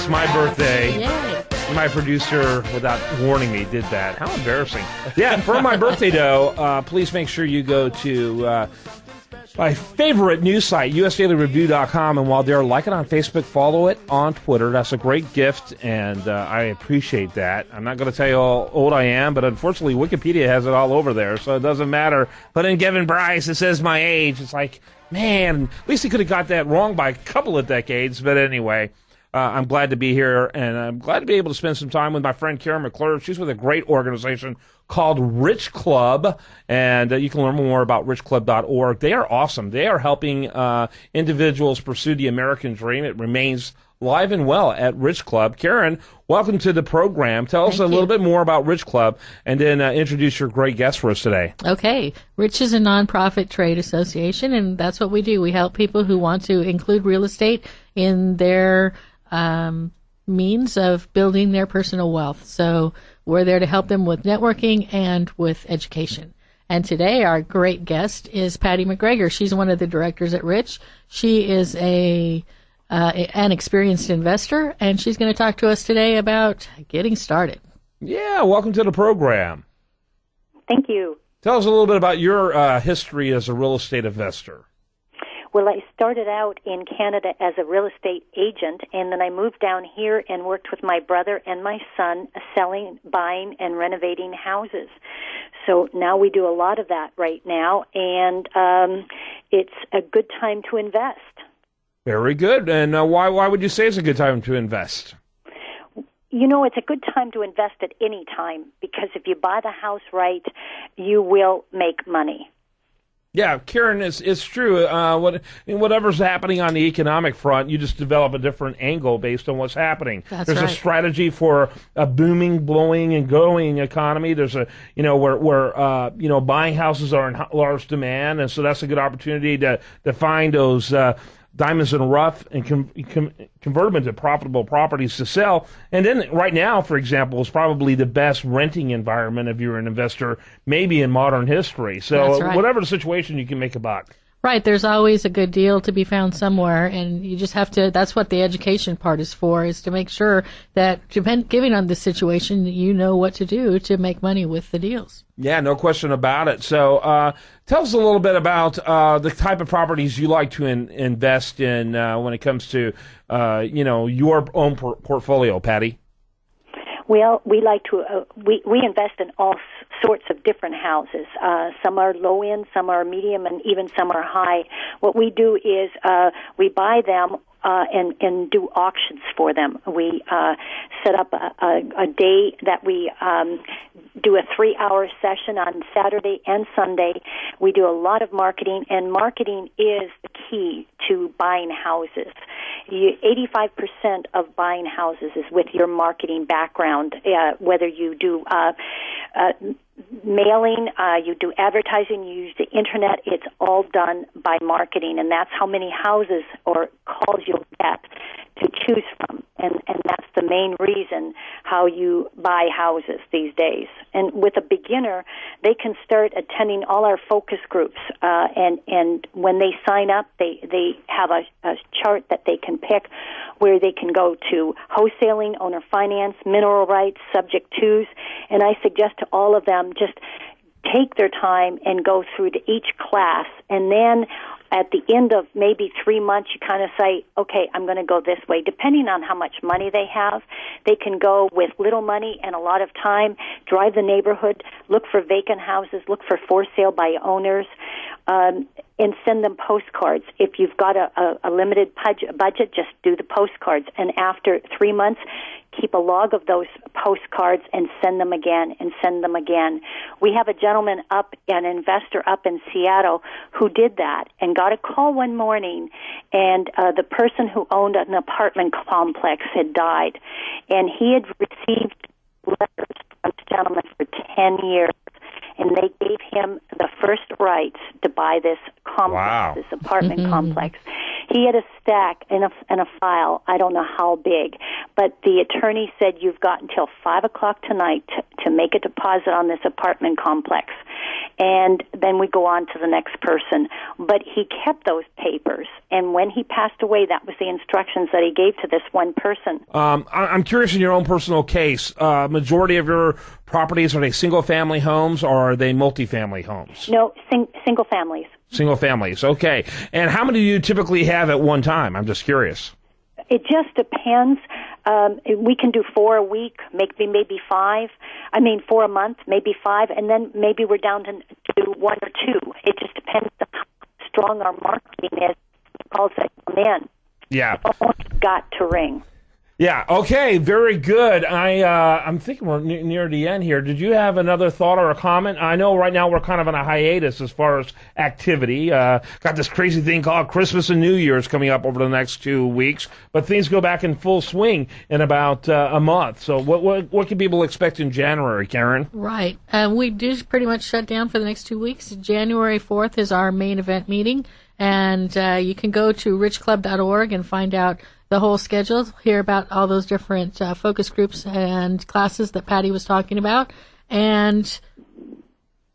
It's my birthday. Yay. My producer, without warning me, did that. How embarrassing. Yeah, for my birthday, though, please make sure you go to my favorite news site, usdailyreview.com, and while there, like it on Facebook, follow it on Twitter. That's a great gift, and I appreciate that. I'm not going to tell you how old I am, but unfortunately, Wikipedia has it all over there, so it doesn't matter. Put in Kevin Bryce, it says my age. It's like, man, at least he could have got that wrong by a couple of decades, but anyway. I'm glad to be here, and I'm glad to be able to spend some time with my friend Karen McClure. She's with a great organization called Rich Club, and you can learn more about richclub.org. They are awesome. They are helping individuals pursue the American dream. It remains live and well at Rich Club. Karen, welcome to the program. Tell us a little bit more about Rich Club, and then introduce your great guest for us today. Okay. Rich is a nonprofit trade association, and that's what we do. We help people who want to include real estate in their means of building their personal wealth. So we're there to help them with networking and with education. And today our great guest is Patti McGregor. She's one of the directors at Rich. She is an experienced investor, and she's going to talk to us today about getting started. Yeah, welcome to the program. Thank you. Tell us a little bit about your history as a real estate investor. Well, I started out in Canada as a real estate agent, and then I moved down here and worked with my brother and my son selling, buying, and renovating houses. So now we do a lot of that right now, and it's a good time to invest. Very good. And why would you say it's a good time to invest? You know, it's a good time to invest at any time, because if you buy the house right, you will make money. Yeah, Karen, it's true. Whatever's happening on the economic front, you just develop a different angle based on what's happening. That's There's right. a strategy for a booming, blowing, and going economy. There's where buying houses are in large demand, and so that's a good opportunity to find those diamonds in the rough and convert them into profitable properties to sell. And then right now, for example, is probably the best renting environment if you're an investor, maybe in modern history. So That's right. whatever the situation, you can make a buck. Right, there's always a good deal to be found somewhere, and you just have to, that's what the education part is for, is to make sure that, given on the situation, you know what to do to make money with the deals. Yeah, no question about it. So tell us a little bit about the type of properties you like to invest in when it comes to, your own portfolio, Patti. Well, we like to we invest in all sorts of different houses. Some are low end, some are medium, and even some are high. What we do is we buy them and do auctions for them. We set up a day that we do a 3-hour session on Saturday and Sunday. We do a lot of marketing, and marketing is the key to buying houses. 85% of buying houses is with your marketing background, whether you do mailing, you do advertising, you use the internet, it's all done by marketing, and that's how many houses or calls you'll get to choose from, and that's the main reason how you buy houses these days. And with a beginner, they can start attending all our focus groups, and when they sign up, they have a chart that they can pick where they can go to wholesaling, owner finance, mineral rights, subject twos, and I suggest to all of them just take their time and go through to each class, and then at the end of maybe 3 months, you kind of say, okay, I'm going to go this way. Depending on how much money they have, they can go with little money and a lot of time, drive the neighborhood, look for vacant houses, look for sale by owners, and send them postcards. If you've got a limited budget, just do the postcards. And after 3 months, keep a log of those postcards and send them again and send them again. We have a gentleman an investor up in Seattle who did that and got a call one morning, and the person who owned an apartment complex had died, and he had received letters from this gentleman for 10 years. And they gave him the first rights to buy this complex, Wow. this apartment complex. He had a stack in a file, I don't know how big, but the attorney said you've got until 5 o'clock tonight to make a deposit on this apartment complex. And then we go on to the next person. But he kept those papers, and when he passed away, that was the instructions that he gave to this one person. I'm curious in your own personal case, majority of your properties, are they single-family homes or are they multifamily homes? No, single families. Single families, okay. And how many do you typically have at one time? I'm just curious. It just depends. We can do 4 a week, maybe 5. 4 a month, maybe 5, and then maybe we're down to 1 or 2. It just depends on how strong our marketing is. Calls that come in. Yeah. It's got to ring. Yeah, okay, very good. I'm thinking we're near the end here. Did you have another thought or a comment? I know right now we're kind of on a hiatus as far as activity. Got this crazy thing called Christmas and New Year's coming up over the next 2 weeks, but things go back in full swing in about a month. So what can people expect in January, Karen? Right. We do pretty much shut down for the next 2 weeks. January 4th is our main event meeting, and you can go to richclub.org and find out the whole schedule, hear about all those different focus groups and classes that Patty was talking about, and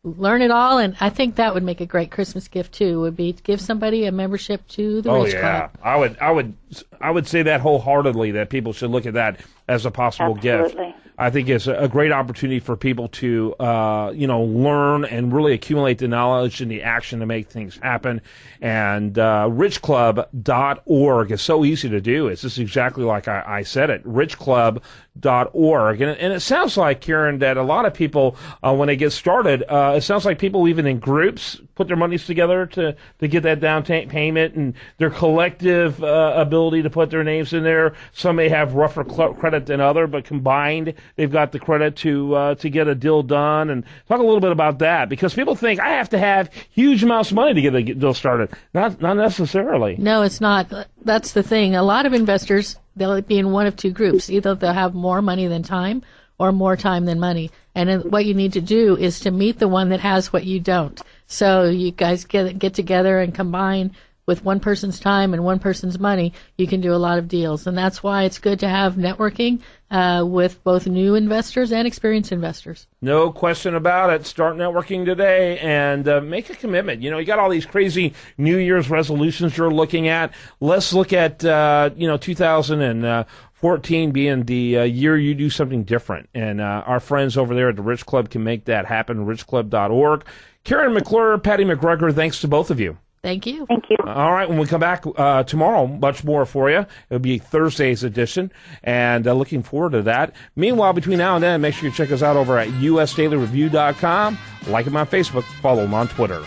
learn it all. And I think that would make a great Christmas gift too, would be to give somebody a membership to the Rich Club. I would say that wholeheartedly, that people should look at that as a possible gift. I think it's a great opportunity for people to, learn and really accumulate the knowledge and the action to make things happen. And richclub.org is so easy to do. It's just exactly like I said it, richclub.org. And it sounds like, Karen, that a lot of people, when they get started, it sounds like people even in groups put their monies together to get that down payment, and their collective ability to put their names in there. Some may have rougher credit than other, but combined, they've got the credit to get a deal done. And talk a little bit about that, because people think I have to have huge amounts of money to get a deal started. Not necessarily. No, it's not. That's the thing. A lot of investors, they'll be in one of two groups. Either they'll have more money than time, or more time than money. And what you need to do is to meet the one that has what you don't. So you guys get together and combine with one person's time and one person's money. You can do a lot of deals. And that's why it's good to have networking with both new investors and experienced investors. No question about it. Start networking today and make a commitment. You got all these crazy New Year's resolutions you're looking at. Let's look at, 2014 being the year you do something different. And our friends over there at the Rich Club can make that happen, richclub.org. Karen McClure, Patti McGregor, thanks to both of you. Thank you. Thank you. All right, when we come back tomorrow, much more for you. It'll be Thursday's edition, and looking forward to that. Meanwhile, between now and then, make sure you check us out over at usdailyreview.com. Like them on Facebook, follow them on Twitter.